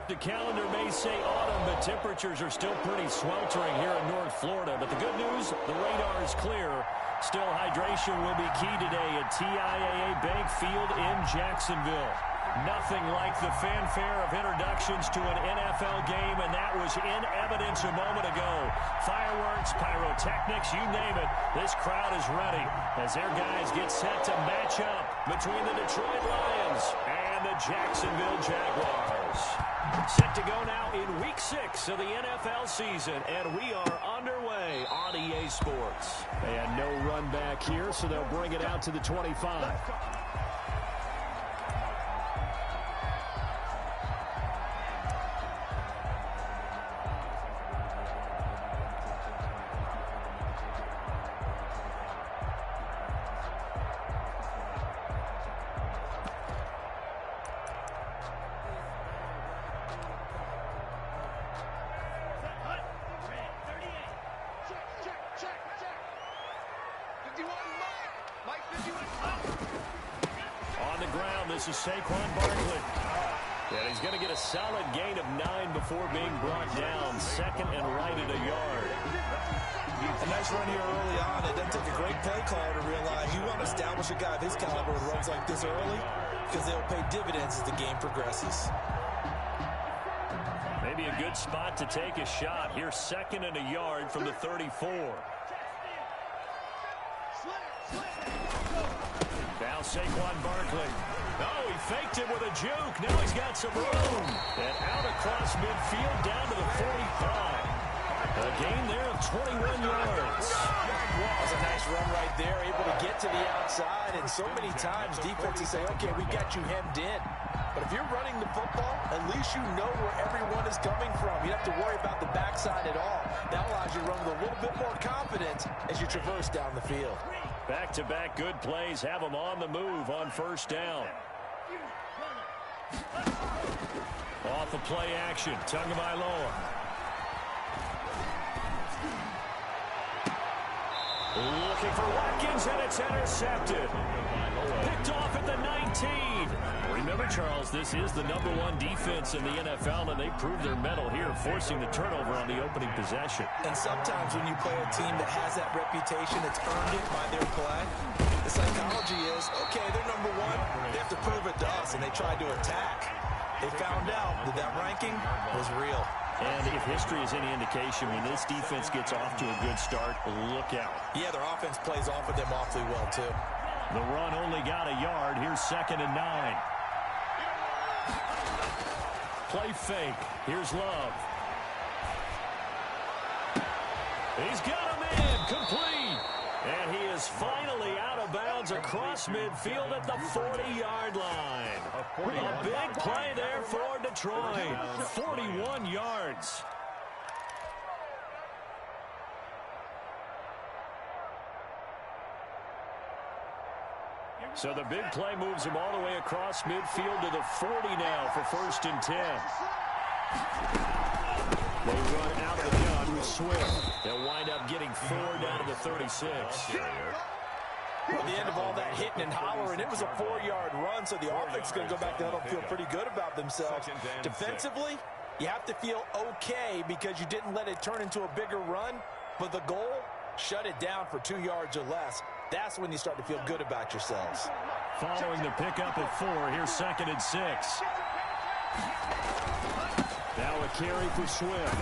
The calendar may say autumn, but temperatures are still pretty sweltering here in North Florida. But the good news, the radar is clear. Still, hydration will be key today at TIAA Bank Field in Jacksonville. Nothing like the fanfare of introductions to an NFL game, and that was in evidence a moment ago. Fireworks, pyrotechnics, you name it. This crowd is ready as their guys get set to match up between the Detroit Lions and the Jacksonville Jaguars. Set to go now in Week 6 of the NFL season, and we are underway on EA Sports. And no run back here, so they'll bring it out to the 25. On the ground, this is Saquon Barkley. And he's going to get a solid gain of 9 before being brought down. Second and right at a yard. A nice run here early on. It doesn't take a great play caller to realize you want to establish a guy of his caliber with runs like this early because they'll pay dividends as the game progresses. Maybe a good spot to take a shot. Here's second and a yard from the 34. Now Saquon Barkley. Oh, he faked it with a juke. Now he's got some room. And out across midfield down to the 45. A gain there of 21 yards. That was a nice run right there, able to get to the outside. And so many times defenses say, okay, we got you hemmed in. But if you're running the football, at least you know where everyone is coming from. You don't have to worry about the backside at all. That allows you to run with a little bit more confidence as you traverse down the field. Back-to-back good plays have them on the move on first down. Off the play action, Tagovailoa. Looking for Watkins, and it's intercepted. Picked off at the 19. Remember, Charles, this is the #1 defense in the NFL, and they proved their mettle here, forcing the turnover on the opening possession. And sometimes when you play a team that has that reputation, it's earned it by their play. The psychology is, okay, they're #1. They have to prove it to us, and they tried to attack. They found out that that ranking was real. And if history is any indication, when this defense gets off to a good start, look out. Yeah, their offense plays off of them awfully well, too. The run only got a yard. Here's second and 9. Play fake. Here's Love. He's got him in. Complete. And he is finally out of bounds across midfield at the 40-yard line. A big play there for Detroit. 41 yards. So the big play moves him all the way across midfield to the 40 now for first and 10. They run out of the gun with Swift. They'll wind up getting 4 down to the 36. At the end of all that hitting and hollering, it was a 4-yard run, so the offense is going to go back to huddle and feel pretty good about themselves. Defensively, you have to feel okay because you didn't let it turn into a bigger run, but the goal, shut it down for 2 yards or less. That's when you start to feel good about yourselves. Following the pickup at 4, here's second and 6. Now a carry for Swift.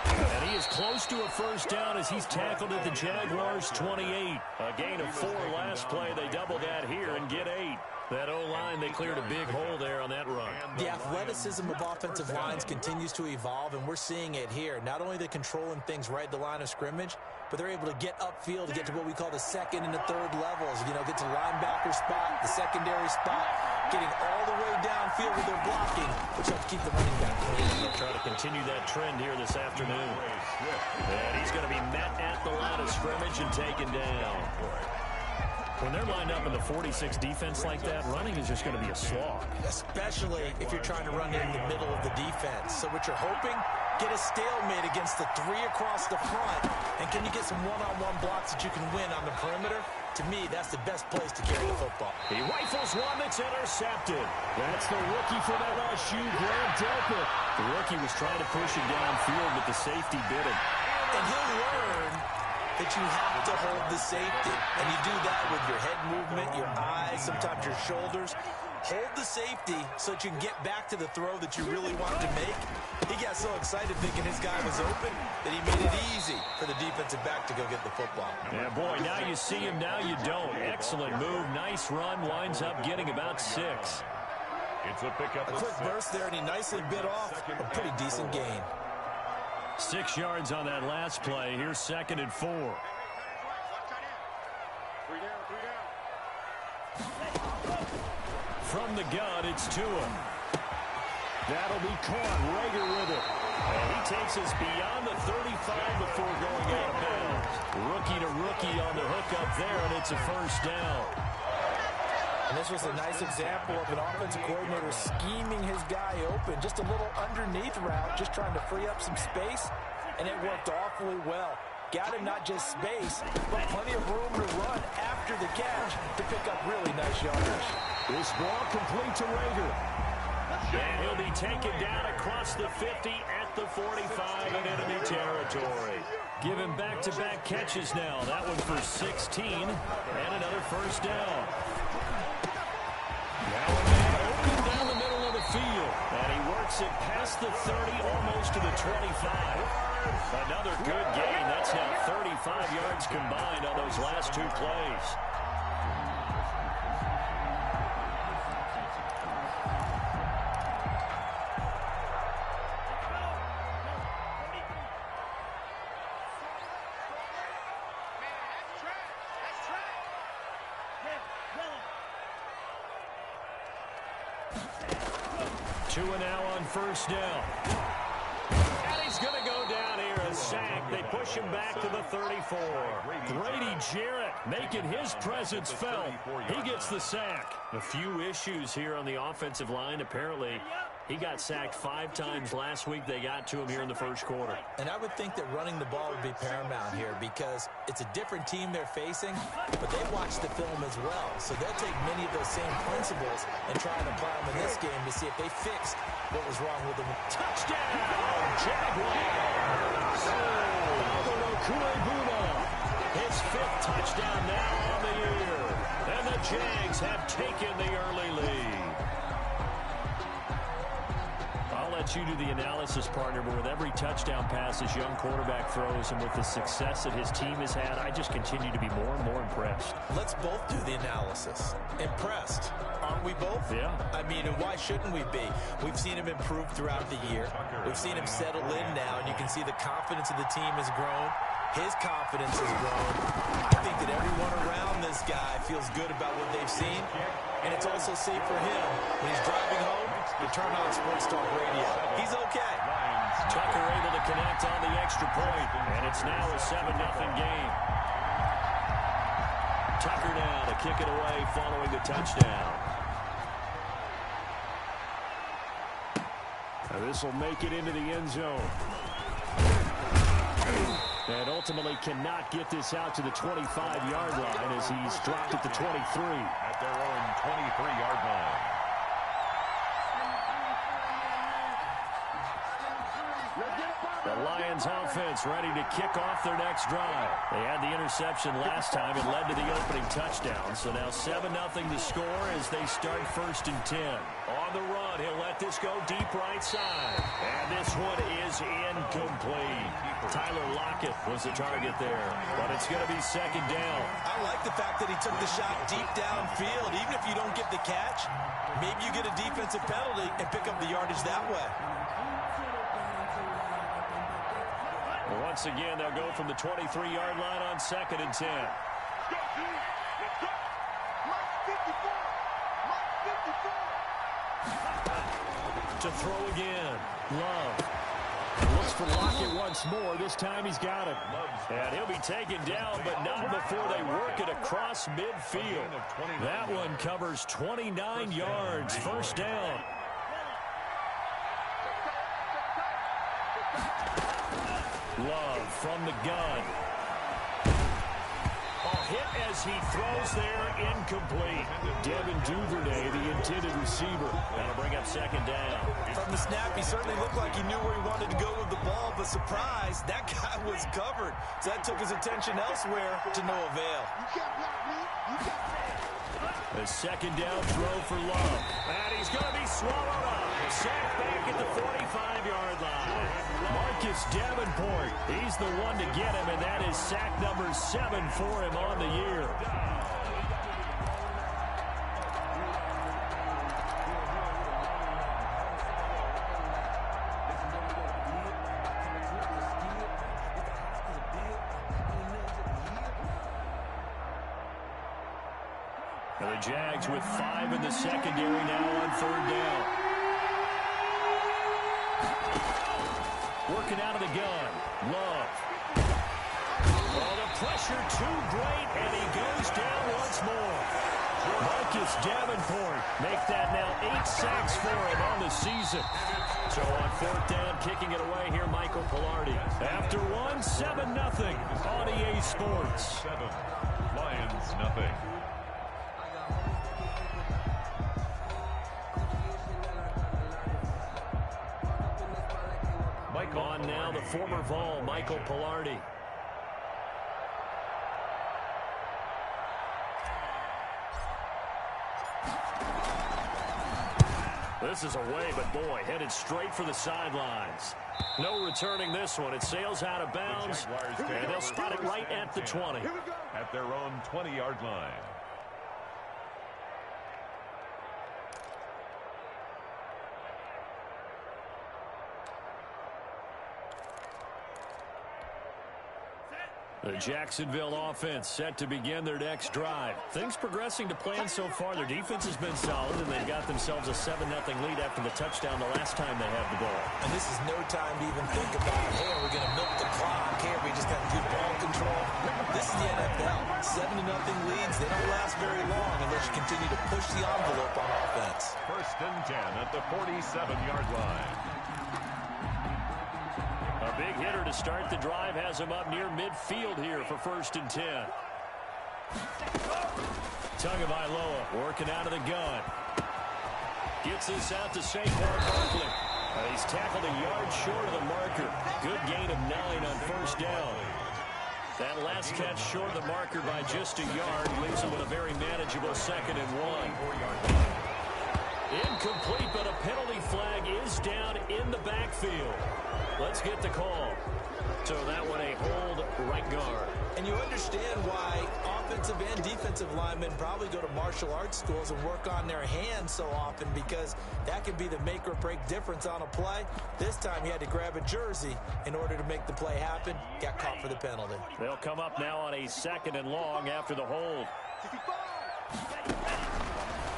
And he is close to a first down as he's tackled at the Jaguars' 28. A gain of 4 last play. They double that here and get 8. That O-line, they cleared a big hole there on that run. The athleticism of offensive lines continues to evolve, and we're seeing it here. Not only are they controlling things right at the line of scrimmage, but they're able to get upfield to get to what we call the second and the third levels. You know, get to the linebacker spot, the secondary spot, getting all the way downfield with their blocking, which helps keep the running back clean. They'll try to continue that trend here this afternoon. And he's going to be met at the line of scrimmage and taken down. When they're lined up in the 46 defense like that, running is just going to be a slog. Especially if you're trying to run in the middle of the defense. So what you're hoping, get a stalemate against the 3 across the front. And can you get some one-on-one blocks that you can win on the perimeter? To me, that's the best place to carry the football. He rifles one that's intercepted. That's the rookie from LSU, Graham Delpit. The rookie was trying to push him downfield, but the safety bit him. And he'll learn that you have to hold the safety. And you do that with your head movement, your eyes, sometimes your shoulders. Hold the safety so that you can get back to the throw that you really want to make. He got so excited thinking his guy was open that he made it easy for the defensive back to go get the football. Yeah, boy, now you see him, now you don't. Excellent move, nice run, winds up getting about 6. It's a pickup. A quick burst there, and he nicely bit off a pretty decent gain. 6 yards on that last play. Here's 2nd and 4. From the gun, it's Tua. That'll be caught. Rager with it. And he takes us beyond the 35 before going out of bounds. Rookie to rookie on the hook up there, and it's a first down. And this was a nice example of an offensive coordinator scheming his guy open. Just a little underneath route, just trying to free up some space, and it worked awfully well. Got him not just space, but plenty of room to run after the catch to pick up really nice yardage. This ball complete to Rager. And he'll be taken down across the 50 at the 45 in enemy territory. Give him back-to-back catches now. That one for 16 and another first down. Now a man open down the middle of the field. And he works it past the 30, almost to the 25. Another good gain. That's now 35 yards combined on those last 2 plays. Tua now on first down. And he's going to go down here, a sack. They push him back to the 34. Grady Jarrett making his presence felt. He gets the sack. A few issues here on the offensive line. Apparently, he got sacked 5 times last week. They got to him here in the first quarter. And I would think that running the ball would be paramount here because it's a different team they're facing, but they watch the film as well. So they'll take many of those same principles and try and apply them in this game to see if they fixed what was wrong with them. Touchdown, Jaguars! His 5th touchdown now on the year. And the Jags have taken the early lead. I'll let you do the analysis, partner, but with every touchdown pass his young quarterback throws and with the success that his team has had, I just continue to be more and more impressed. Let's both do the analysis. Impressed. Aren't we both? Yeah. I mean, and why shouldn't we be? We've seen him improve throughout the year. We've seen him settle in now, and you can see the confidence of the team has grown. His confidence has grown. I think that everyone around this guy feels good about what they've seen, and it's also safe for him when he's driving home to turn on Sports Talk Radio. He's okay. Tucker able to connect on the extra point, and it's now a 7-0 game. Tucker now to kick it away following the touchdown. This will make it into the end zone. And ultimately cannot get this out to the 25-yard line as he's dropped at the 23. At their own 23-yard line. The Lions offense ready to kick off their next drive. They had the interception last time. It led to the opening touchdown. So now 7-0 to score as they start 1st and 10. On the run, he'll let this go deep right side. And this one is incomplete. Tyler Lockett was the target there. But it's going to be 2nd down. I like the fact that he took the shot deep downfield. Even if you don't get the catch, maybe you get a defensive penalty and pick up the yardage that way. Once again, they'll go from the 23-yard line on 2nd and 10. To throw again. Love. Looks for Lockett once more. This time he's got him. And he'll be taken down, but not before they work it across midfield. That one covers 29 yards. First down. Love from the gun. Oh, hit as he throws there, incomplete. Devin Duvernay, the intended receiver. That'll bring up second down. From the snap, he certainly looked like he knew where he wanted to go with the ball, but surprise, that guy was covered. So that took his attention elsewhere to no avail. The second down throw for Love. And he's going to be swallowed up. Sacked back at the 45-yard line. Marcus Davenport, he's the one to get him, and that is sack number 7 for him on the year. And the Jags with 5 in the secondary now on third down. Working out of the gun. Love. Oh, the pressure too great, and he goes down once more. Marcus Davenport make that now 8 sacks for him on the season. So on fourth down, kicking it away here, Michael Pilardi. After 7-0 on EA Sports. 7, Lions nothing. On now, the former Vol, Michael Pilardi. This is away, but boy, headed straight for the sidelines. No returning this one. It sails out of bounds, and they'll spot it right at the 20. At their own 20-yard line. The Jacksonville offense set to begin their next drive. Things progressing to plan so far. Their defense has been solid, and they've got themselves a 7-0 lead after the touchdown the last time they had the ball. And this is no time to even think about, hey, are we going to milk the clock? Hey, are we just got good ball control? This is the NFL. 7-0 leads, they don't last very long unless you continue to push the envelope on offense. 1st and 10 at the 47-yard line. A big hitter to start the drive has him up near midfield here for 1st and 10. Tagovailoa working out of the gun. Gets this out to Saquon Barkley. He's tackled a yard short of the marker. Good gain of 9 on 1st down. That last catch short of the marker by just a yard leaves him with a very manageable 2nd and 1. Incomplete, but a penalty flag is down in the backfield. Let's get the call. So that one a hold right guard. And you understand why offensive and defensive linemen probably go to martial arts schools and work on their hands so often, because that can be the make or break difference on a play. This time he had to grab a jersey in order to make the play happen. Got caught for the penalty. They'll come up now on a 2nd and long after the hold.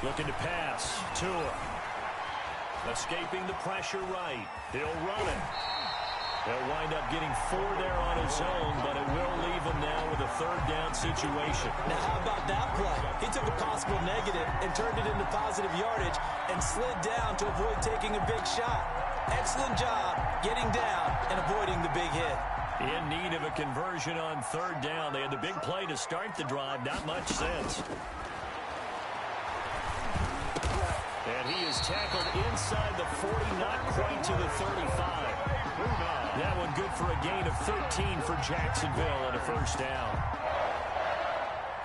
Looking to pass. Tua. Escaping the pressure right. He'll run it. He'll wind up getting 4 there on his own, but it will leave him now with a 3rd down situation. Now, how about that play? He took a possible negative and turned it into positive yardage and slid down to avoid taking a big shot. Excellent job getting down and avoiding the big hit. In need of a conversion on 3rd down. They had the big play to start the drive. Not much sense. And he is tackled inside the 40, not quite to the 35. That one good for a gain of 13 for Jacksonville and a 1st down.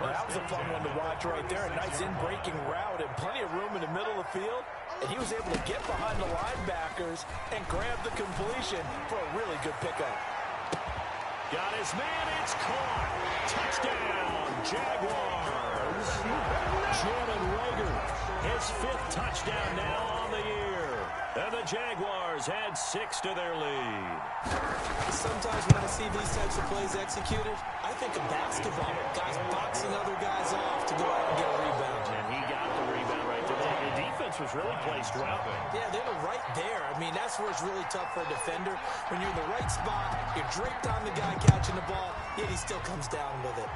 Well, that was a fun one to watch right there. A nice in-breaking route and plenty of room in the middle of the field. And he was able to get behind the linebackers and grab the completion for a really good pickup. Got his man. It's caught. Touchdown, Jaguars. Jalen Reagor, his 5th touchdown now on the year. And the Jaguars add 6 to their lead. Sometimes when I see these types of plays executed, I think of basketball. Guys boxing other guys off to go out and get a rebound. And he got the rebound right there. The defense was really placed well. Yeah, they were right there. I mean, that's where it's really tough for a defender. When you're in the right spot, you're draped on the guy catching the ball, yet he still comes down with it.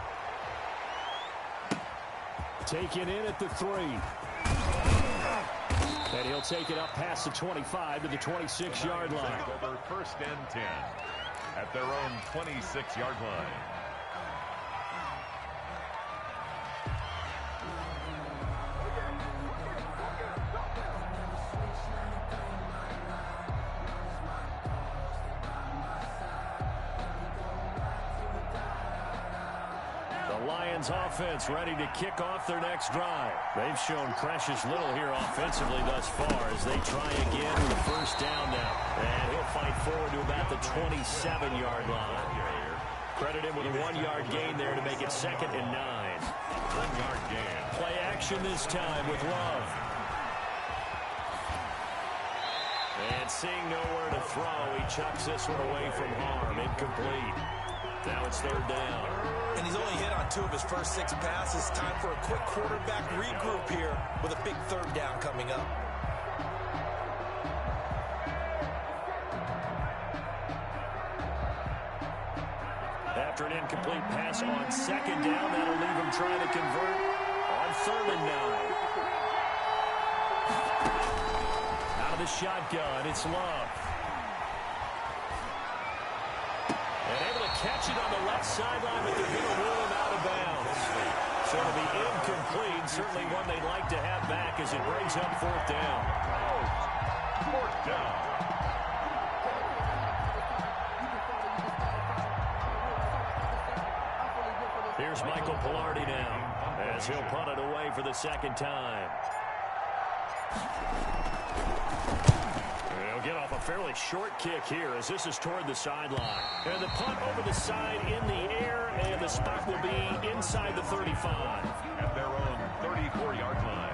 Taken in at the 3. And he'll take it up past the 25 to the 26-yard line. Over 1st and 10 at their own 26-yard line. Lions offense ready to kick off their next drive. They've shown precious little here offensively thus far as they try again with a first down now. And he'll fight forward to about the 27-yard line. Credit him with a 1-yard gain there to make it 2nd and 9. 1-yard gain. Play action this time with Love. And seeing nowhere to throw, he chucks this one away from harm. Incomplete. Now it's 3rd down. And he's only hit on 2 of his first 6 passes. Time for a quick quarterback regroup here with a big 3rd down coming up. After an incomplete pass on 2nd down, that'll leave him trying to convert on 3rd and 9. Out of the shotgun, it's Love. And able to catch it on the left sideline, but they're going to rule him out of bounds. So it'll be incomplete, certainly one they'd like to have back as it brings up 4th down. 4th down. Here's Michael Pilardi now as he'll punt it away for the 2nd time. He'll get off a fairly short kick here as this is toward the sideline. And the punt over the side in the air, and the spot will be inside the 35. At their own 34-yard line.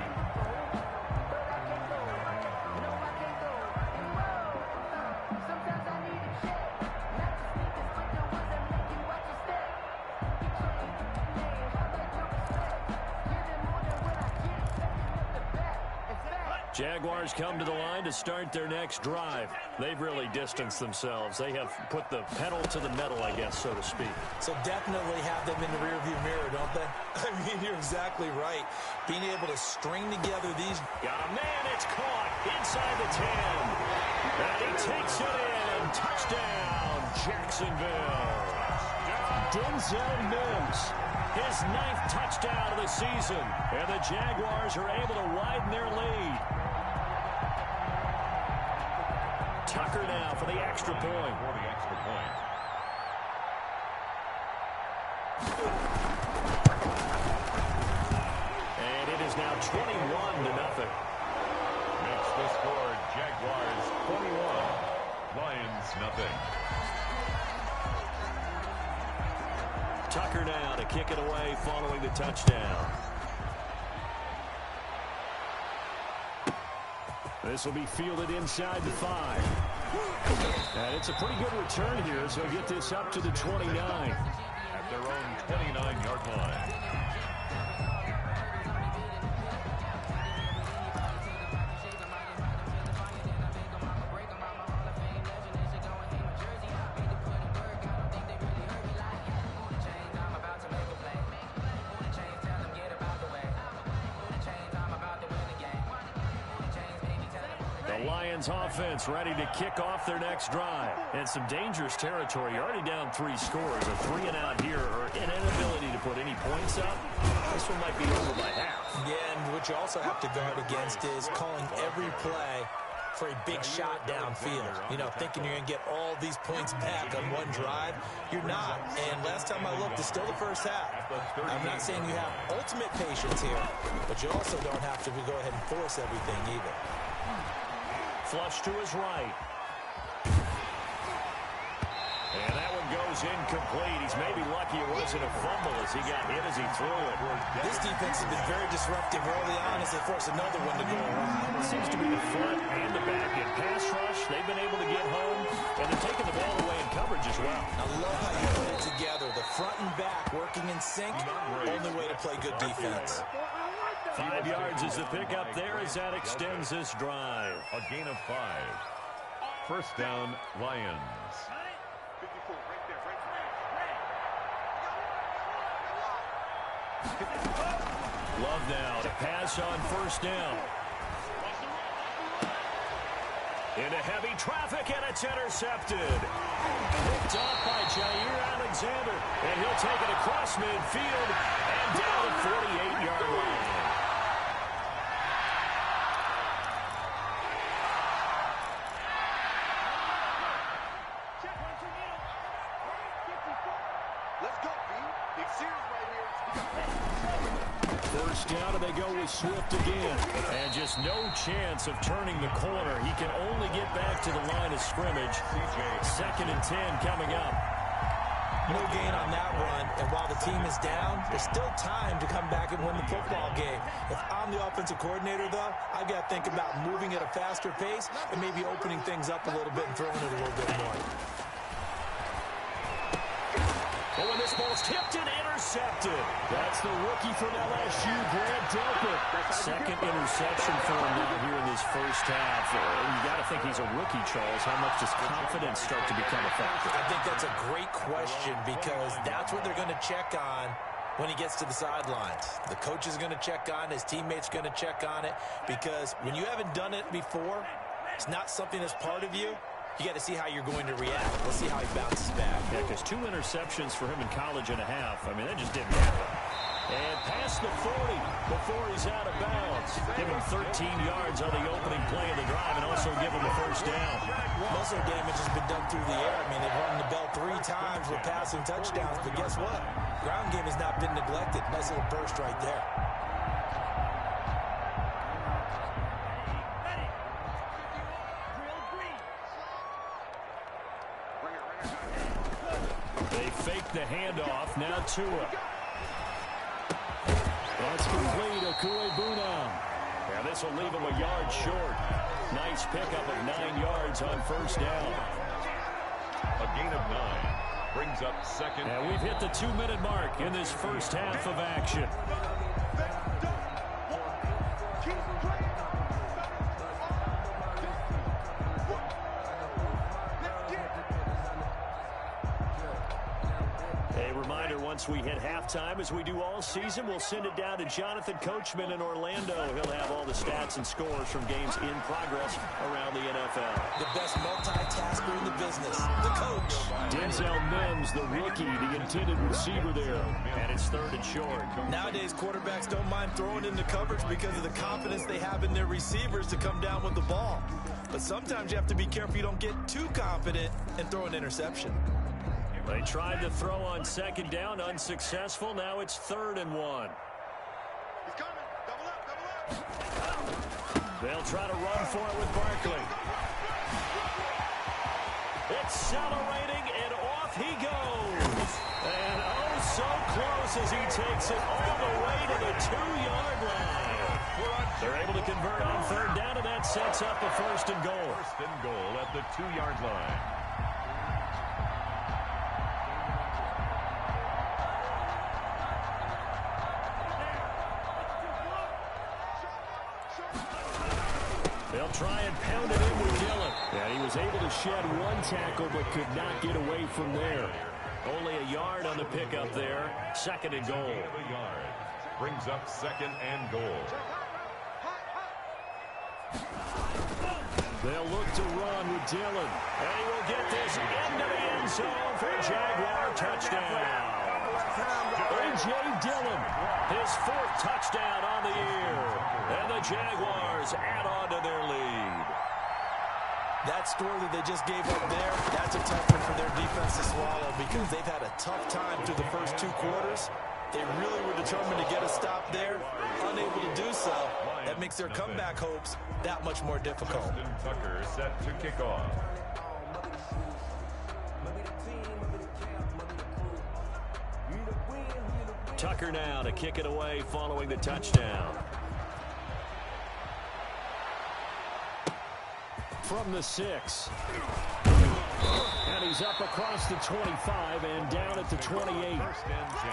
Jaguars come to the line to start their next drive. They've really distanced themselves. They have put the pedal to the metal, I guess, so to speak. So definitely have them in the rearview mirror, don't they? I mean, you're exactly right. Being able to string together these... Got a man, it's caught inside the 10. And he takes it in. Touchdown, Jacksonville. Denzel Mims, his 9th touchdown of the season. And the Jaguars are able to widen their lead. Tucker now for the extra point. For the extra point. And it is now 21-0. Makes the score Jaguars 21, Lions nothing. Tucker now to kick it away following the touchdown. This will be fielded inside the 5. And it's a pretty good return here, so get this up to the 29. At their own 29-yard line. Offense ready to kick off their next drive. And some dangerous territory. You're already down 3 scores. A 3-and-out here, or an inability to put any points up. This one might be over by half. Yeah, and what you also have to guard against is calling every play for a big shot downfield. You know, thinking you're going to get all these points back on one drive. You're not. And last time I looked, it's still the first half. I'm not saying you have ultimate patience here, but you also don't have to go ahead and force everything either. Flush to his right. And that one goes incomplete. He's maybe lucky it wasn't a fumble as he got hit as he threw it. This defense has been very disruptive early on as they force another one to go around. It seems to be the front and the back. In pass rush, they've been able to get home, and they're taking the ball away in coverage as well. I love how you put it together. The front and back working in sync. Only way to play good defense. 5 yards is the pickup there as that extends this drive. A gain of 5. First down, Lions. Love now to pass on first down. Into heavy traffic, and it's intercepted. Picked off by Jair Alexander, and he'll take it across midfield and down the 48-yard line. Let's go, B. Big series right here. First down, and they go with Swift again. And just no chance of turning the corner. He can only get back to the line of scrimmage. 2nd and 10 coming up. No gain on that run, and while the team is down, there's still time to come back and win the football game. If I'm the offensive coordinator, though, I've got to think about moving at a faster pace and maybe opening things up a little bit and throwing it a little bit more. Oh, and this ball's tipped and intercepted. That's the rookie from LSU, Grant Delpit. 2nd interception for him now here in this first half. You got to think he's a rookie, Charles. How much does confidence start to become a factor? I think that's a great question because that's what they're going to check on when he gets to the sidelines. The coach is going to check on, his teammates going to check on it, because when you haven't done it before, it's not something that's part of you. You got to see how you're going to react. Let's see how he bounces back. Yeah, because 2 interceptions for him in college and a half. I mean, that just didn't happen. And past the 40 before he's out of bounds. Give him 13 yards on the opening play of the drive and also give him a first down. Muscle damage has been done through the air. I mean, they've rung the bell 3 times with passing touchdowns. But guess what? Ground game has not been neglected. Nice little burst right there. They fake the handoff. Now Tua. That's complete. Okuebuna. Yeah, this will leave him a yard short. Nice pickup of 9 yards on first down. A gain of 9 brings up 2nd. And we've hit the 2-minute mark in this first half of action. Once we hit halftime, as we do all season, we'll send it down to Jonathan Coachman in Orlando. He'll have all the stats and scores from games in progress around the NFL. The best multitasker in the business, the coach. Denzel Mims, the rookie, the intended receiver there. And it's 3rd and short. Nowadays, quarterbacks don't mind throwing into coverage because of the confidence they have in their receivers to come down with the ball. But sometimes you have to be careful you don't get too confident and throw an interception. They tried to throw on 2nd down, unsuccessful. Now it's 3rd and 1. He's coming. Double up. They'll try to run for it with Barkley. Accelerating, and off he goes. And oh, so close as he takes it all the way to the 2-yard line. They're able to convert on 3rd down, and that sets up a 1st and goal. 1st and goal at the 2-yard line. They'll try and pound it in with Dillon. And he was able to shed 1 tackle but could not get away from there. Only a yard on the pickup there. 2nd and goal. A yard brings up 2nd and goal. They'll look to run with Dillon. And he will get this into the end zone for a Jaguar touchdown. A.J. Dillon, his 4th touchdown on the year. And the Jaguars add on to their lead. That score that they just gave up there, that's a tough one for their defense to swallow because they've had a tough time through the first 2 quarters. They really were determined to get a stop there, unable to do so. That makes their comeback hopes that much more difficult. Justin Tucker set to kick off. Tucker now to kick it away following the touchdown. From the 6. And he's up across the 25 and down at the 28. 1st and 10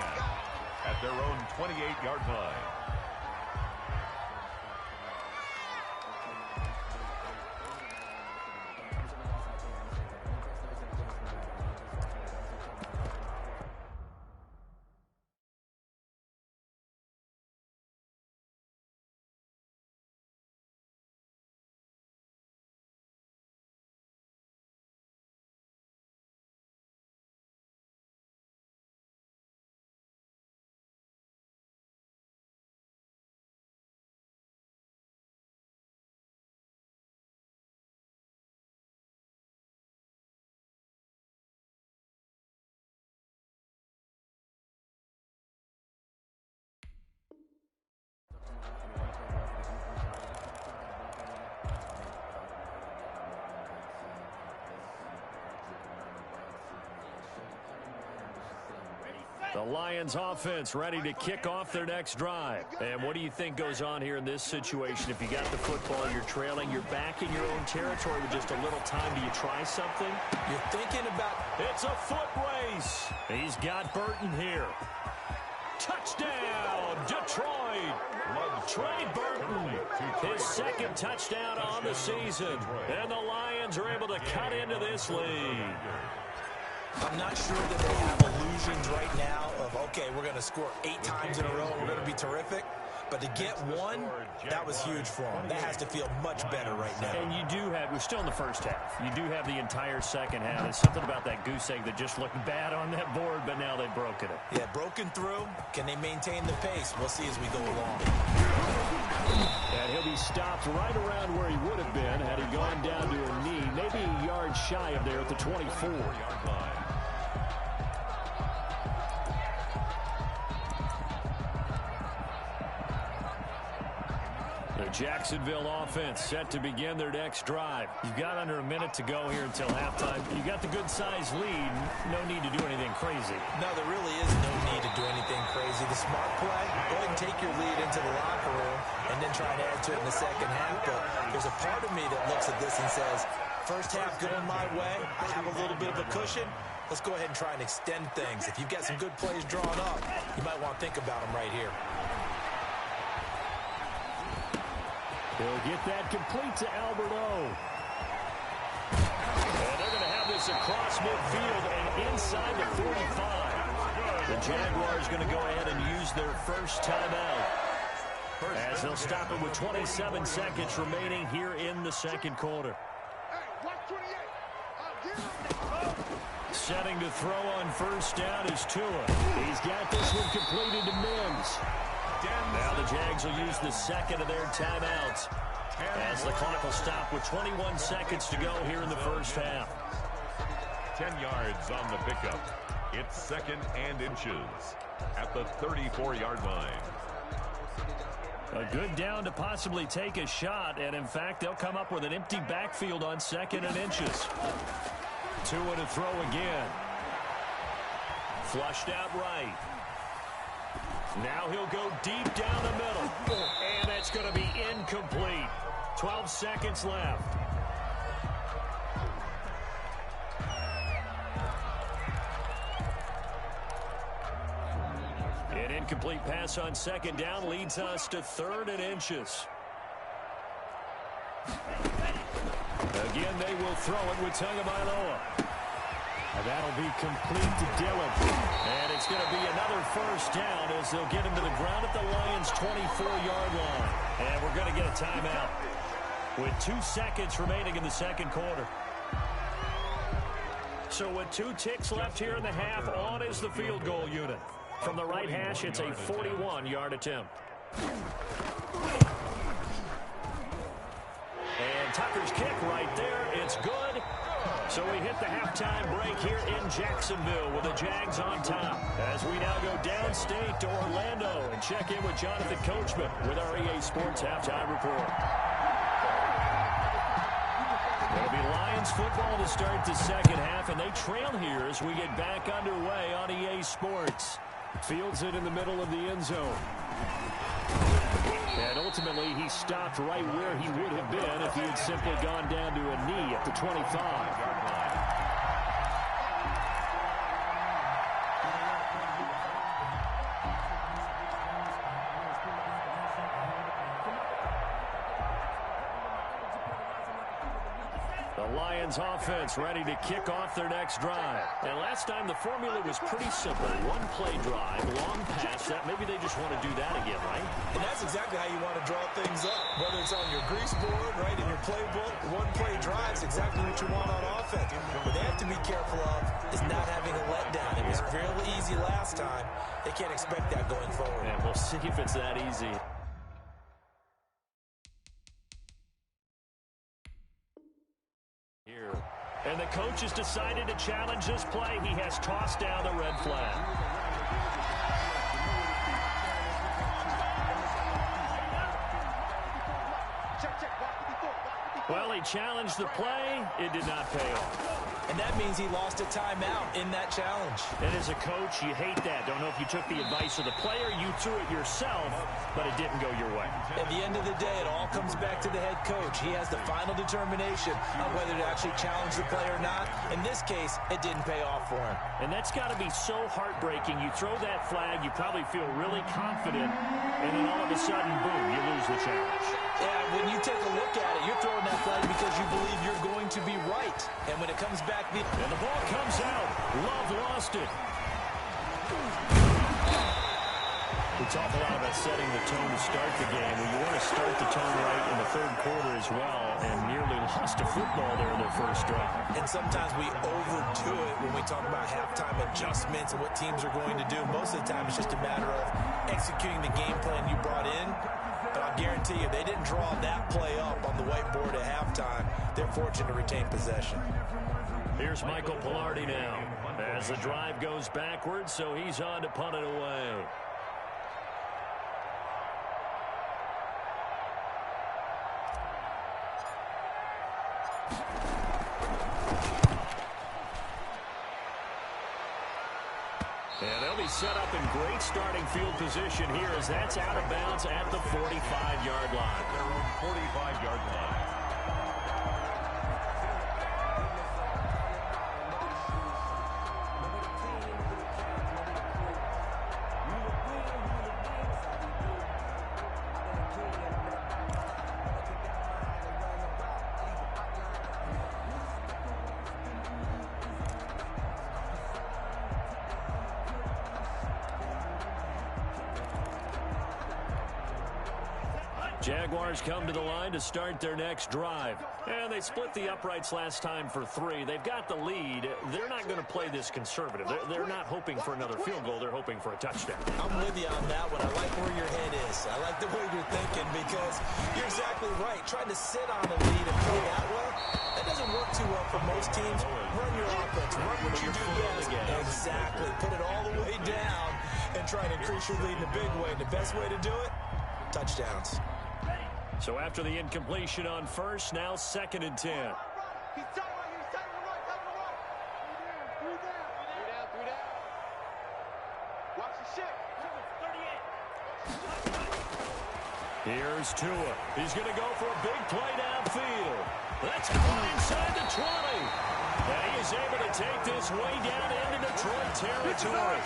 at their own 28-yard line. The Lions offense ready to kick off their next drive. And what do you think goes on here in this situation? If you got the football, you're trailing, you're back in your own territory with just a little time. Do you try something? You're thinking about... It's a foot race. He's got Burton here. Touchdown, Detroit. Trey Burton, his second touchdown on the season. And the Lions are able to cut into this lead. I'm not sure that they have illusions right now of, okay, we're going to score 8 times in a row, we're going to be terrific. But to get one, that was huge for them. That has to feel much better right now. And you do have, we're still in the first half. You do have the entire second half. There's something about that goose egg that just looked bad on that board, but now they've broken it. Yeah, broken through. Can they maintain the pace? We'll see as we go along. And he'll be stopped right around where he would have been had he gone down to a knee, maybe a yard shy of there at the 24-yard line. The Jacksonville offense set to begin their next drive. You've got under a minute to go here until halftime. You got the good-sized lead. No need to do anything crazy. No, there really is no need to do anything crazy. The smart play, go ahead and take your lead into the locker room and then try and add to it in the second half. But there's a part of me that looks at this and says, first half going my way. I have a little bit of a cushion. Let's go ahead and try and extend things. If you've got some good plays drawn up, you might want to think about them right here. He'll get that complete to Alberto. And they're going to have this across midfield and inside the 45. The Jaguars going to go ahead and use their first timeout, as they'll stop it with 27 seconds remaining here in the second quarter. Setting to throw on first down is Tua. He's got this one completed to Mims. Now the Jags will use the second of their timeouts as the clock will stop with 21 seconds to go here in the first half. 10 yards on the pickup. It's second and inches at the 34-yard line. A good down to possibly take a shot, and in fact, they'll come up with an empty backfield on second and inches. Tua to throw again. Flushed out right. Now he'll go deep down the middle. And it's going to be incomplete. 12 seconds left. An incomplete pass on second down leads us to third and inches. Again, they will throw it with Tagovailoa. And that'll be complete to Dillon. And it's going to be another first down as they'll get him to the ground at the Lions' 24-yard line. And we're going to get a timeout with 2 seconds remaining in the second quarter. So with 2 ticks left here in the half, on is the field goal unit. From the right hash, it's a 41-yard attempt. And Tucker's kick right there. It's good. So we hit the halftime break here in Jacksonville with the Jags on top. As we now go downstate to Orlando and check in with Jonathan Coachman with our EA Sports Halftime Report. It'll be Lions football to start the second half, and they trail here as we get back underway on EA Sports. Fields it in the middle of the end zone. And ultimately, he stopped right where he would have been if he had simply gone down to a knee at the 25. The Lions offense ready to kick off their next drive. And last time the formula was pretty simple. One play drive, long pass. That maybe they just want to do that again, right? And that's exactly how you want to draw things up. Whether it's on your grease board, right, in your playbook, one play drive is exactly what you want on offense. What they have to be careful of is not having a letdown. It was fairly easy last time. They can't expect that going forward. And we'll see if it's that easy. And the coach has decided to challenge this play. He has tossed down the red flag. Check, check, Well, he challenged the play. It did not pay off. And that means he lost a timeout in that challenge. And as a coach, you hate that. Don't know if you took the advice of the player, you threw it yourself, but it didn't go your way. At the end of the day, it all comes back to the head coach. He has the final determination on whether to actually challenge the play or not. In this case, it didn't pay off for him. And that's got to be so heartbreaking. You throw that flag, you probably feel really confident, and then all of a sudden, boom, you lose the challenge. Yeah, when you take a look at it, you're throwing that flag because you believe you're going to be right. And when it comes back, and the ball comes out. Love lost it. We talk a lot about setting the tone to start the game. Well, you want to start the tone right in the third quarter as well, and nearly lost a football there in their first drive. And sometimes we overdo it when we talk about halftime adjustments and what teams are going to do. Most of the time, it's just a matter of executing the game plan you brought in. But I'll guarantee you, they didn't draw that play up on the whiteboard at halftime. They're fortunate to retain possession. Here's Michael Pilardi now as the drive goes backwards, so he's on to punt it away. And they'll be set up in great starting field position here as that's out of bounds at the 45-yard line. Their own 45-yard line. Jaguars come to the line to start their next drive. And they split the uprights last time for 3. They've got the lead. They're not going to play this conservative. They're not hoping for another field goal. They're hoping for a touchdown. I'm with you on that one. I like where your head is. I like the way you're thinking because you're exactly right. Trying to sit on a lead and play that way, that doesn't work too well for most teams. Run your offense. Run what you do best. Exactly. Put it all the way down and try and increase your lead in a big way. And the best way to do it, touchdowns. So after the incompletion on first, now 2nd and 10. Here's Tua. He's going to go for a big play downfield. That's caught inside the 20. And he is able to take this way down into Detroit territory.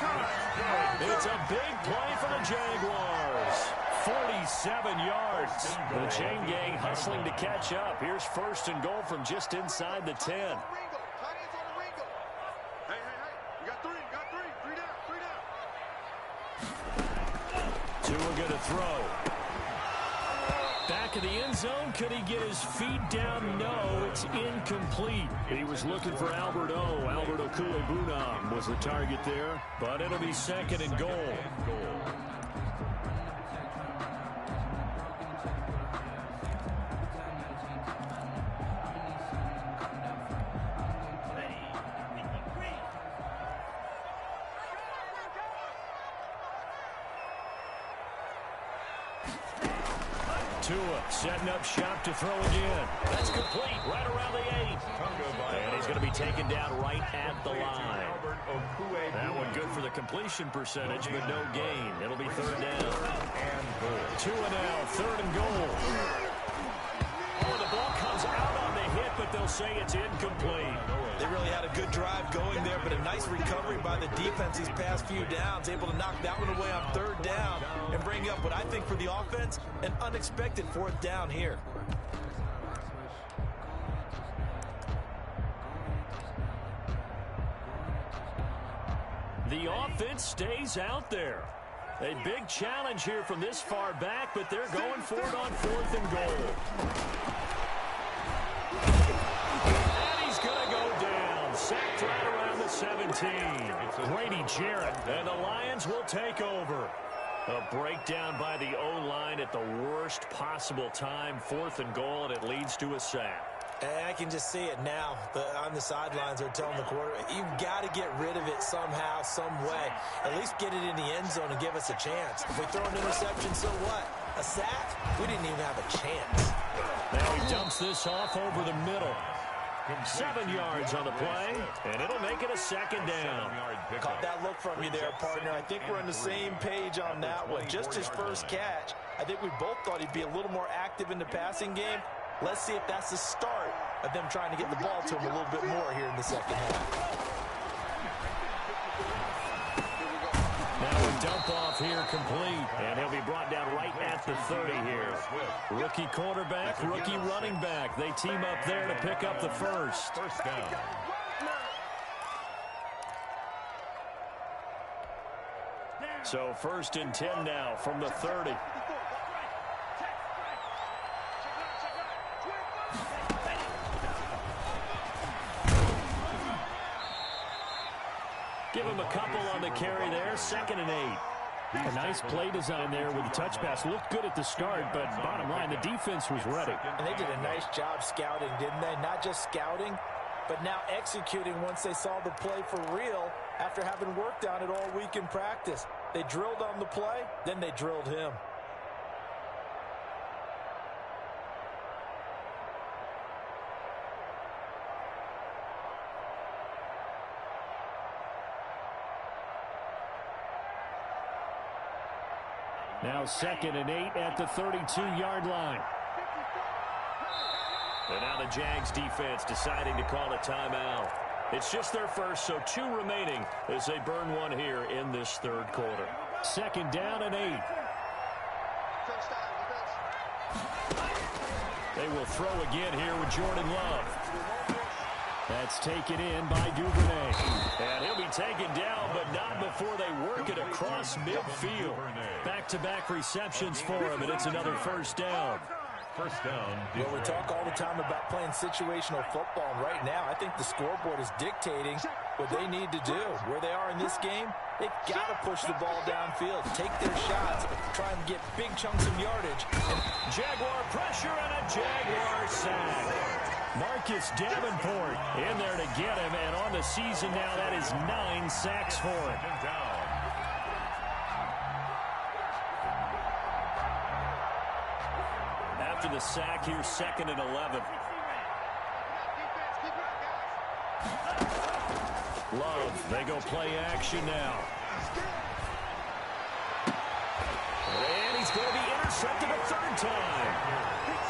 It's a big play for the Jaguars. 47 yards. The chain gang hustling to catch up. Here's 1st and goal from just inside the 10. Hey, you got three. Three down. Tua going to throw. Back of the end zone. Could he get his feet down? No, it's incomplete. He was looking for Albert O. Albert Okwuegbunam was the target there, but it'll be 2nd and goal. Tua setting up shop to throw again. That's complete right around the 8. And he's going to be taken down right at the line. That one good for the completion percentage, but no gain. It'll be 3rd down. Tua now, 3rd and goal. Oh, the ball comes out on the hit, but they'll say it's incomplete. They really had a good drive going there, but a nice recovery by the defense these past few downs, able to knock that one away on 3rd down and bring up what I think for the offense, an unexpected 4th down here. The offense stays out there. A big challenge here from this far back, but they're going for it on 4th and goal. And he's going to go down. Sacked right around the 17. Grady Jarrett, and the Lions will take over. A breakdown by the O-line at the worst possible time. 4th and goal, and it leads to a sack. I can just see it now. On the sidelines, they're telling the quarterback, you've got to get rid of it somehow, some way. At least get it in the end zone and give us a chance. If we throw an interception, so what? A sack? We didn't even have a chance. Now he dumps this off over the middle. 7 yards on the play, and it'll make it a second down. Caught that look from you there, partner. I think we're on the same page on that one. Just his first catch. I think we both thought he'd be a little more active in the passing game. Let's see if that's the start of them trying to get the ball to him a little bit more here in the second half. Now a dump off here complete, and he'll be brought down right at the 30 here. Rookie quarterback, rookie running back. They team up there to pick up the first. First down. So 1st and 10 now from the 30. Give him a couple on the carry there. 2nd and 8. A nice play design there with the touch pass. Looked good at the start, but bottom line, the defense was ready. And they did a nice job scouting, didn't they? Not just scouting, but now executing once they saw the play for real after having worked on it all week in practice. They drilled on the play, then they drilled him. Now 2nd and 8 at the 32-yard line. And now the Jags defense deciding to call a timeout. It's just their first, so 2 remaining as they burn one here in this 3rd quarter. 2nd down and 8. They will throw again here with Jordan Love. That's taken in by Duvernay. And he'll be taken down, but not before they work it across midfield. Back-to-back receptions for him, and it's another first down. First down. Well, we talk all the time about playing situational football, and right now I think the scoreboard is dictating what they need to do. Where they are in this game, they've got to push the ball downfield, take their shots, try and get big chunks of yardage. And Jaguar pressure and a Jaguar sack. Marcus Davenport in there to get him, and on the season now, that is 9 sacks for him. After the sack here, 2nd and 11. Love, they go play action now. And he's going to be intercepted a 3rd time.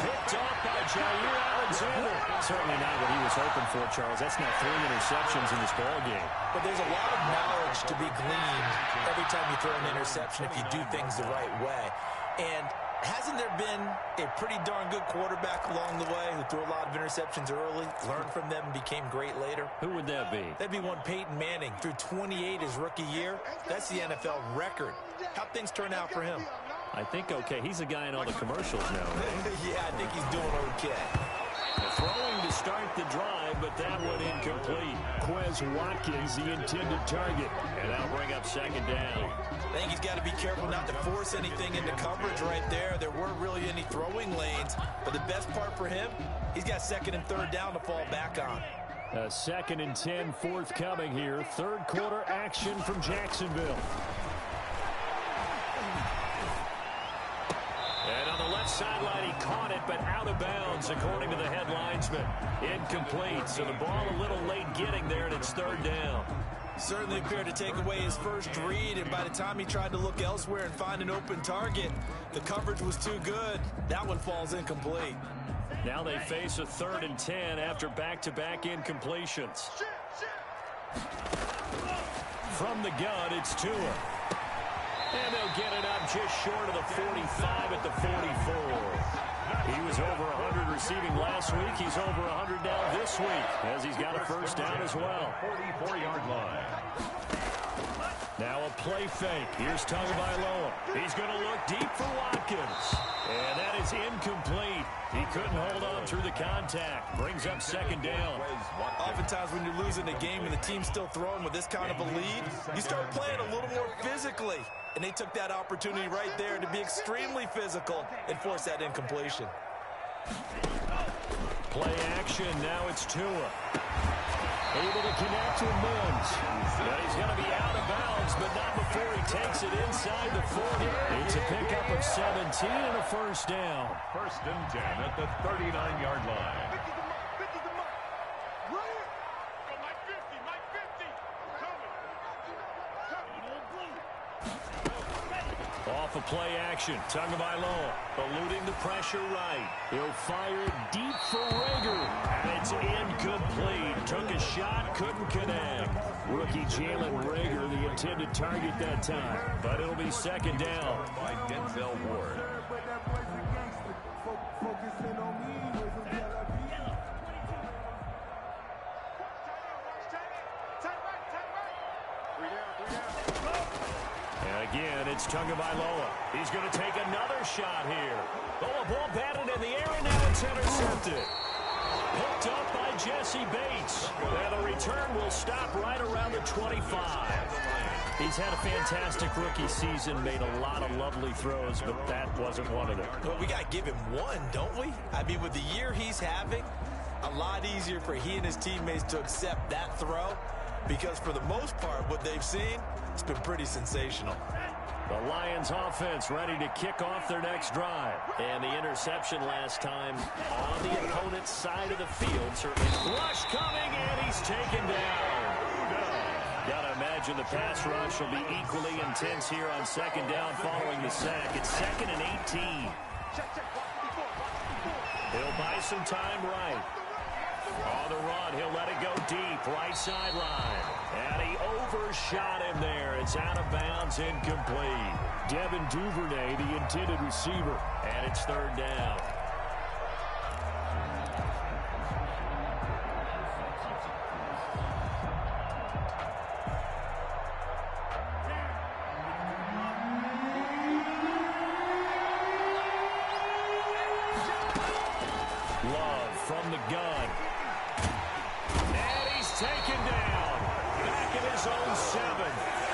Picked off by Jair Alexander. Certainly not what he was hoping for, Charles. That's now 3 interceptions in this ball game. But there's a lot of knowledge to be gleaned every time you throw an interception if you do things the right way. And hasn't there been a pretty darn good quarterback along the way who threw a lot of interceptions early, learned from them, and became great later? Who would that be? That'd be one Peyton Manning. Threw 28 his rookie year. That's the NFL record. How'd things turn out for him? I think okay. He's a guy in all the commercials now, right? Yeah, I think he's doing okay. Throwing to start the drive, but that one incomplete. Quez Watkins, the intended target. And that'll bring up 2nd down. I think he's got to be careful not to force anything into coverage right there. There weren't really any throwing lanes. But the best part for him, he's got 2nd and 3rd down to fall back on. 2nd and 10 forthcoming here. 3rd quarter action from Jacksonville. And on the left sideline, he caught it, but out of bounds, according to the head linesman. Incomplete, so the ball a little late getting there, and it's 3rd down. Certainly appeared to take away his first read, and by the time he tried to look elsewhere and find an open target, the coverage was too good. That one falls incomplete. Now they face a 3rd and 10 after back-to-back incompletions. From the gun, it's Tua. And they'll get it up just short of the 45 at the 44. He was over 100 receiving last week. He's over 100 now this week as he's got a first down as well. 44-yard line. Now a play fake. Here's Tagovailoa. He's going to look deep for Watkins. And that is incomplete. He couldn't hold on through the contact. Brings up 2nd down. Oftentimes when you're losing a game and the team's still throwing with this kind of a lead, you start playing a little more physically. And they took that opportunity right there to be extremely physical and force that incompletion. Play action. Now it's Tua. Able to connect with Mims. Now he's going to be out of bounds, but not before he takes it inside the 40. It's a pickup of 17 and a first down. First and 10 at the 39-yard line. Off of play action, Tagovailoa eluding the pressure right. He'll fire it deep for Rager, and it's incomplete. Took a shot, couldn't connect. Rookie Jalen Rager, the intended target that time, but it'll be second down. By Denzel Ward. Again, it's Tagovailoa. He's going to take another shot here. Oh, a ball batted in the air, and now it's intercepted. Picked up by Jesse Bates. And the return will stop right around the 25. He's had a fantastic rookie season, made a lot of lovely throws, but that wasn't one of them. Well, we got to give him one, don't we? I mean, with the year he's having, a lot easier for he and his teammates to accept that throw, because for the most part, what they've seen, it's been pretty sensational. The Lions offense ready to kick off their next drive. And the interception last time on the opponent's side of the field. Certainly rush coming, and he's taken down. Gotta imagine the pass rush will be equally intense here on second down following the sack. It's second and 18. He'll buy some time right. On the run, he'll let it go deep, right sideline. And he overshot him there. It's out of bounds, incomplete. Devin Duvernay, the intended receiver, and it's third down. Love from the gun. And he's taken down. Back in his own 7.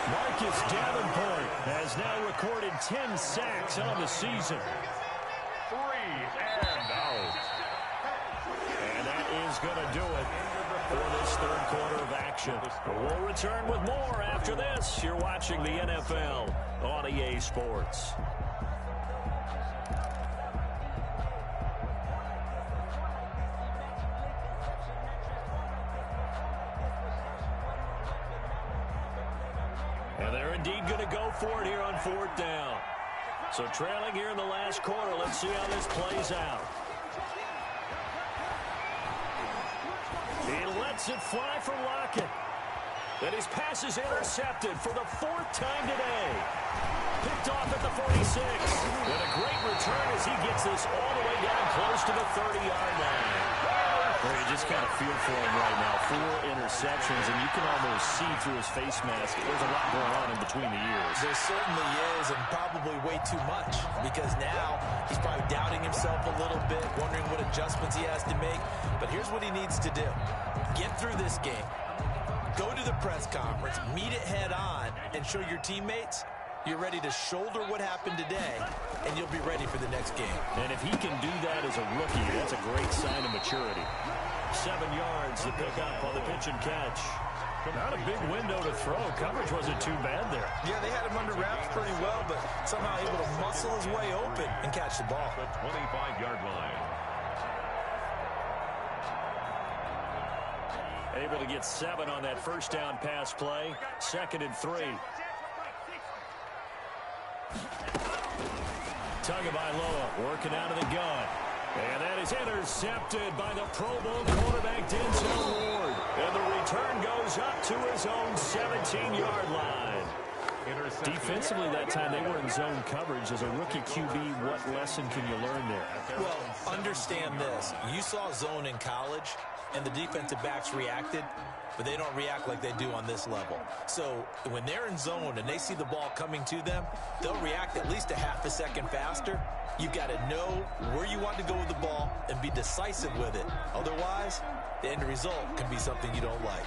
Marcus Davenport has now recorded 10 sacks on the season. 3 and out. And that is going to do it for this third quarter of action. We'll return with more after this. You're watching the NFL on EA Sports. And they're indeed going to go for it here on fourth down. So trailing here in the last quarter. Let's see how this plays out. He lets it fly for Lockett. And his pass is intercepted for the 4th time today. Picked off at the 46. And a great return as he gets this all the way down close to the 30-yard line. Well, you just kind of feel for him right now. 4 interceptions, and you can almost see through his face mask. There's a lot going on in between the ears. There certainly is, and probably way too much, because now he's probably doubting himself a little bit, wondering what adjustments he has to make. But here's what he needs to do. Get through this game. Go to the press conference, meet it head on, and show your teammates you're ready to shoulder what happened today, and you'll be ready for the next game. And if he can do that as a rookie, that's a great sign of maturity. 7 yards to pick up on the pitch and catch. Not a big window to throw. Coverage wasn't too bad there. Yeah, they had him under wraps pretty well, but somehow able to muscle his way open and catch the ball. The 25-yard line. Able to get 7 on that first down pass play. 2nd and 3. Tagovailoa working out of the gun. And that is intercepted by the Pro Bowl quarterback Denzel Ward. And the return goes up to his own 17-yard line. Defensively that time they were in zone coverage. As a rookie QB, what lesson can you learn there? Well, understand this. You saw zone in college, and the defensive backs reacted, but they don't react like they do on this level. So when they're in zone and they see the ball coming to them, they'll react at least a half a second faster. You've got to know where you want to go with the ball and be decisive with it. Otherwise, the end result can be something you don't like.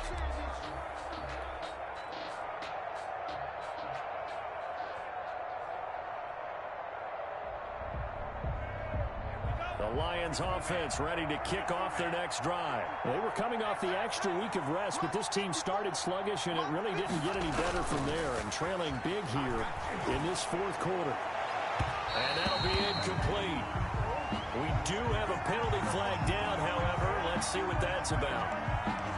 The Lions Lions offense ready to kick off their next drive. They were coming off the extra week of rest, but this team started sluggish, and it really didn't get any better from there, and trailing big here in this fourth quarter. And that'll be incomplete. We do have a penalty flag down, however. Let's see what that's about.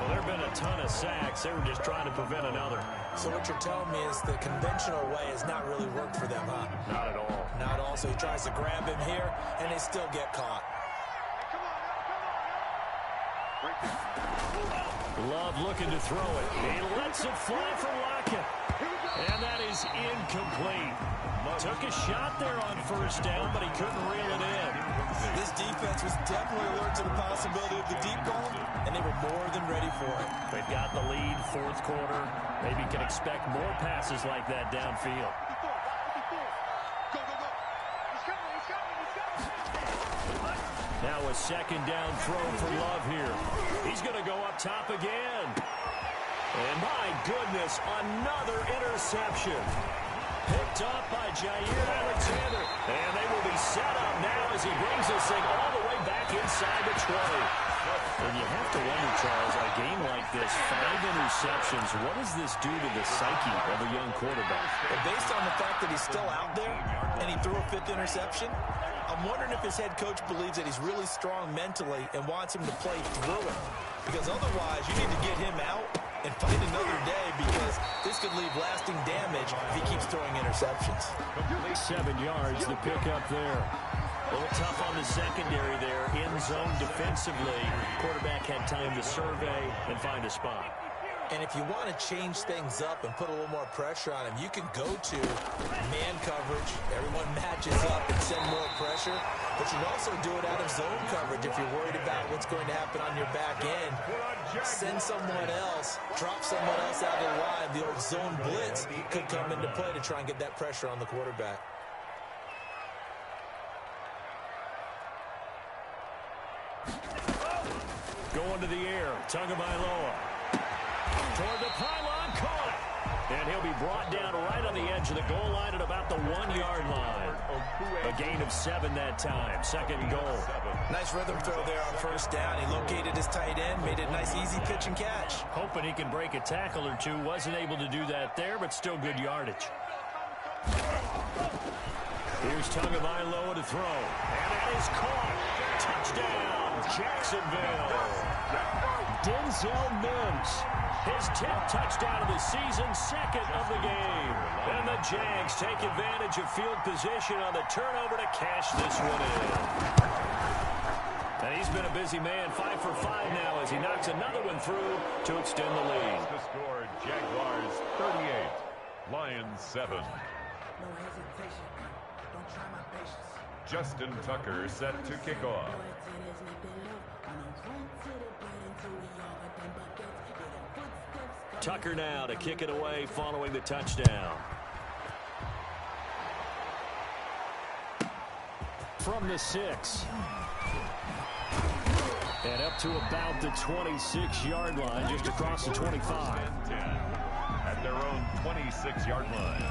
Well, there have been a ton of sacks. They were just trying to prevent another. So what you're telling me is the conventional way has not really worked for them, huh? Not at all. Not at all. So he tries to grab him here, and they still get caught. Love looking to throw it. He lets it fly for Lockett. And that is incomplete. Took a shot there on first down, but he couldn't reel it in. This defense was definitely alert to the possibility of the deep ball, and they were more than ready for it. They've got the lead, fourth quarter. Maybe can expect more passes like that downfield. Now a second down throw for Love here. He's going to go up top again. And my goodness, another interception. Picked up by Jair Alexander. And they will be set up now as he brings this thing all the way back inside the 20. And you have to wonder, Charles, a game like this, 5 interceptions, what does this do to the psyche of a young quarterback? But based on the fact that he's still out there and he threw a 5th interception, I'm wondering if his head coach believes that he's really strong mentally and wants him to play through it. Because otherwise, you need to get him out and fight another day, because this could leave lasting damage if he keeps throwing interceptions. 7 yards, the pickup there. A little tough on the secondary there. In zone defensively. Quarterback had time to survey and find a spot. And if you want to change things up and put a little more pressure on him, you can go to man coverage. Everyone matches up and send more pressure. But you can also do it out of zone coverage if you're worried about what's going to happen on your back end. Send someone else, drop someone else out of the line. The old zone blitz could come into play to try and get that pressure on the quarterback. Going to the air, Tagovailoa. Toward the pylon, caught it. And he'll be brought down right on the edge of the goal line at about the 1-yard line. A gain of 7 that time. Second and goal. Nice rhythm throw there on first down. He located his tight end, made it a nice easy pitch and catch. Hoping he can break a tackle or two. Wasn't able to do that there, but still good yardage. Here's Tagovailoa to throw. And that is caught. Touchdown, Jacksonville. Denzel Mims. His 10th touchdown of the season, second of the game. And the Jags take advantage of field position on the turnover to cash this one in. And he's been a busy man, 5 for 5 now as he knocks another one through to extend the lead. The score, Jaguars 38, Lions 7. No hesitation. Don't try my patience. Justin Tucker set to kick off. Tucker now to kick it away following the touchdown. From the 6. And up to about the 26-yard line, just across the 25. At their own 26-yard line.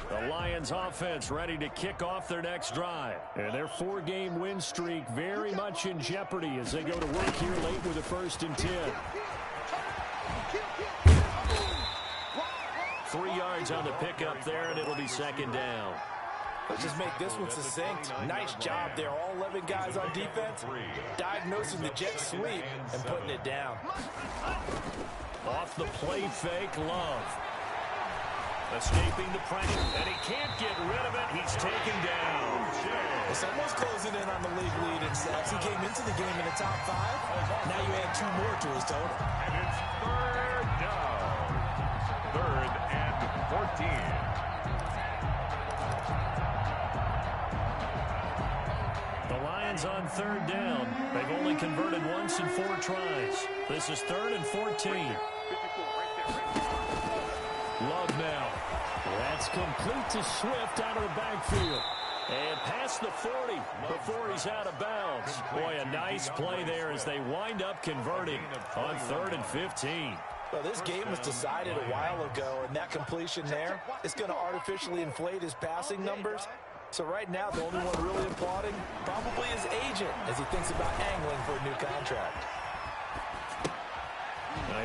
The Lions offense ready to kick off their next drive. And their 4-game win streak very much in jeopardy as they go to work here late with a 1st and 10. 3 yards on the pickup there, and it'll be second down. Let's just make this one succinct. Nice job there. All 11 guys on defense diagnosing the jet sweep and putting it down. Off the play fake, Love. Escaping the pressure, and he can't get rid of it. He's taken down. Well, someone's closing in on the league lead in sacks. He came into the game in the top 5. Now you add 2 more to his total. And it's 3rd down. 3rd and 14. The Lions on 3rd down. They've only converted once in 4 tries. This is 3rd and 14. Love now. That's complete to Swift out of the backfield. And past the 40 before he's out of bounds. Boy, a nice play there as they wind up converting on 3rd and 15. Well, this game was decided a while ago, and that completion there is going to artificially inflate his passing numbers. So right now, the only one really applauding probably his agent as he thinks about angling for a new contract.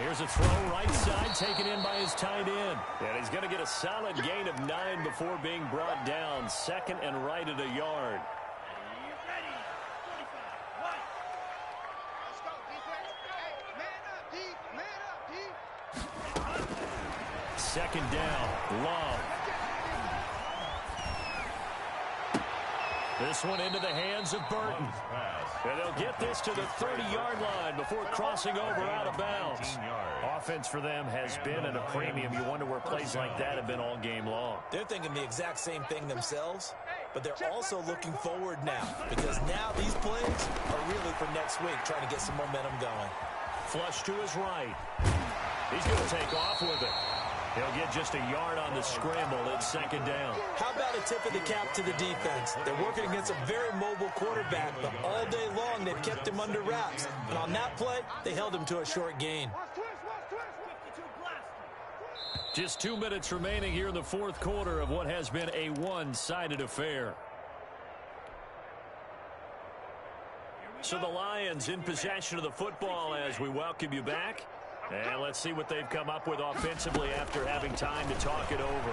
Here's a throw right side, taken in by his tight end. And he's going to get a solid gain of 9 before being brought down. Second and right at a yard. Second down, Love. This one into the hands of Burton. And they'll get this to the 30-yard line before crossing over out of bounds. Offense for them has been at a premium. You wonder where plays like that have been all game long. They're thinking the exact same thing themselves, but they're also looking forward now because now these plays are really for next week, trying to get some momentum going. Flush to his right. He's going to take off with it. He'll get just a yard on the scramble. It's second down. How about a tip of the cap to the defense? They're working against a very mobile quarterback, but all day long they've kept him under wraps. And on that play, they held him to a short gain. Just 2 minutes remaining here in the fourth quarter of what has been a one-sided affair. So the Lions in possession of the football as we welcome you back. And let's see what they've come up with offensively after having time to talk it over.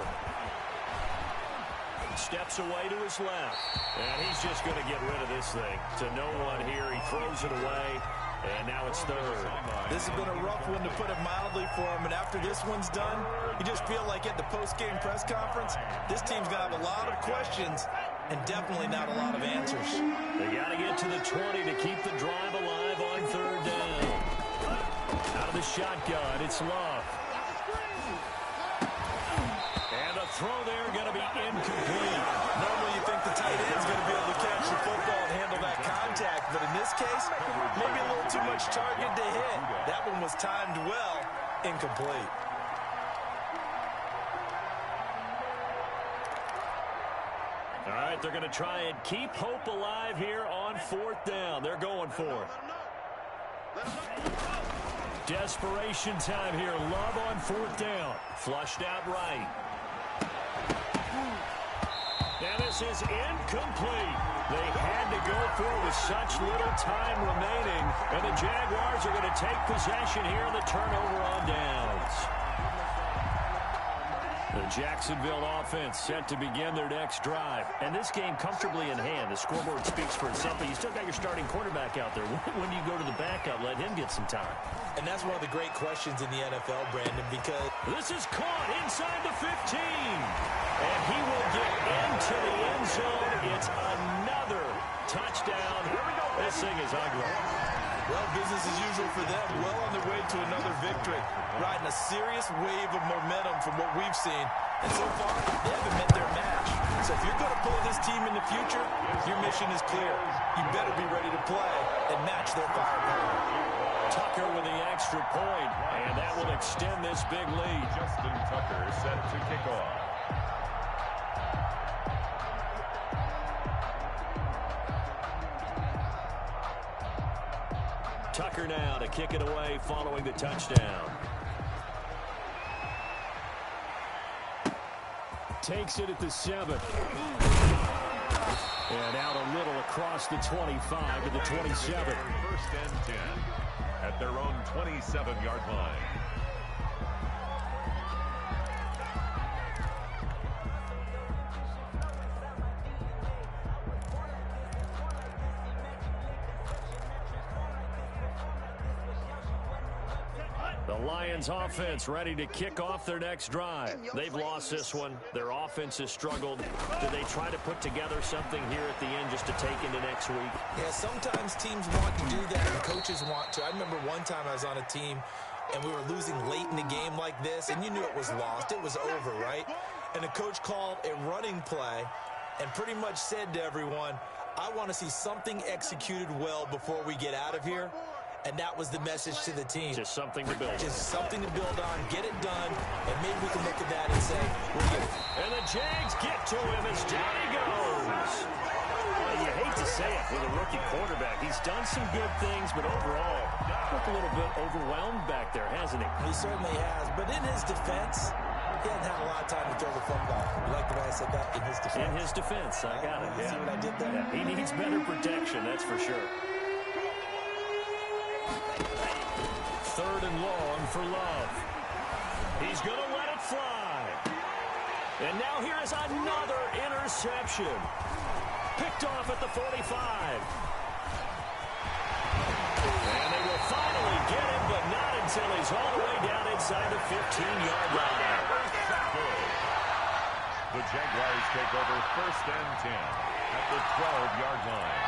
Steps away to his left. And he's just going to get rid of this thing. To no one here. He throws it away. And now it's third. This has been a rough one to put it mildly for him. And after this one's done, you just feel like at the post-game press conference, this team's going to have a lot of questions and definitely not a lot of answers. They got to get to the 20 to keep the drive alive on third down. Out of the shotgun, it's Love. And a throw there going to be incomplete. Normally you think the tight end's going to be able to catch the football and handle that contact, but in this case, maybe a little too much target to hit. That one was timed well, incomplete. All right, they're going to try and keep hope alive here on fourth down. They're going for it. Desperation time here. Love on fourth down. Flushed out right. Now this is incomplete. They had to go for it with such little time remaining. And the Jaguars are going to take possession here in the turnover on downs. The Jacksonville offense set to begin their next drive. And this game comfortably in hand. The scoreboard speaks for itself, but you still got your starting quarterback out there. When do you go to the backup? Let him get some time. And that's one of the great questions in the NFL, Brandon, because this is caught inside the 15. And he will get into the end zone. It's another touchdown. This thing is ugly. Well, business as usual for them. Well on their way to another victory. Riding a serious wave of momentum from what we've seen. And so far, they haven't met their match. So if you're going to pull this team in the future, your mission is clear. You better be ready to play and match their firepower. Tucker with the extra point, and that will extend this big lead. Justin Tucker set to kick off. Tucker now to kick it away following the touchdown. Takes it at the 7. And out a little across the 25 to the 27. First and 10 at their own 27-yard line. The Lions offense ready to kick off their next drive. They've lost this one. Their offense has struggled. Do they try to put together something here at the end just to take into next week? Yeah, sometimes teams want to do that and coaches want to. I remember one time I was on a team and we were losing late in the game like this, and you knew it was lost. It was over, right? And the coach called a running play and pretty much said to everyone, I want to see something executed well before we get out of here. And that was the message to the team. Just something to build. Just something to build on, get it done, and maybe we can look at that and say, we're good. And the Jags get to him as down he goes. you hate to say it with a rookie quarterback. He's done some good things, but overall, looked a little bit overwhelmed back there, hasn't he? He certainly has. But in his defense, he hasn't had a lot of time to throw the football. You like the way I said that? In his defense. In his defense. I got it. See what I did there? Yeah, he needs better protection, that's for sure. 3rd and long for Love. He's going to let it fly. And now here is another interception. Picked off at the 45. And they will finally get him, but not until he's all the way down inside the 15-yard line. The Jaguars take over 1st and 10 at the 12-yard line.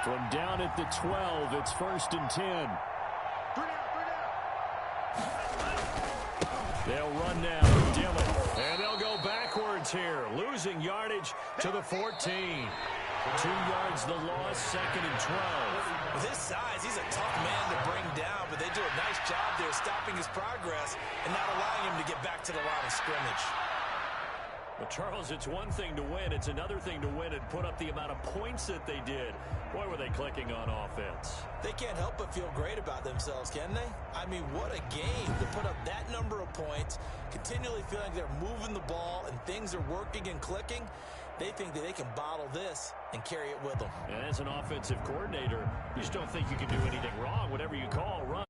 From down at the 12, it's 1st and 10. They'll run now with Dillon. And they'll go backwards here, losing yardage to the 14. 2 yards the loss, 2nd and 12. With his size, he's a tough man to bring down, but they do a nice job there stopping his progress and not allowing him to get back to the line of scrimmage. But, Charles, it's one thing to win. It's another thing to win and put up the amount of points that they did. Boy, were they clicking on offense. They can't help but feel great about themselves, can they? I mean, what a game to put up that number of points, continually feeling they're moving the ball and things are working and clicking. They think that they can bottle this and carry it with them. And as an offensive coordinator, you just don't think you can do anything wrong. Whatever you call, run.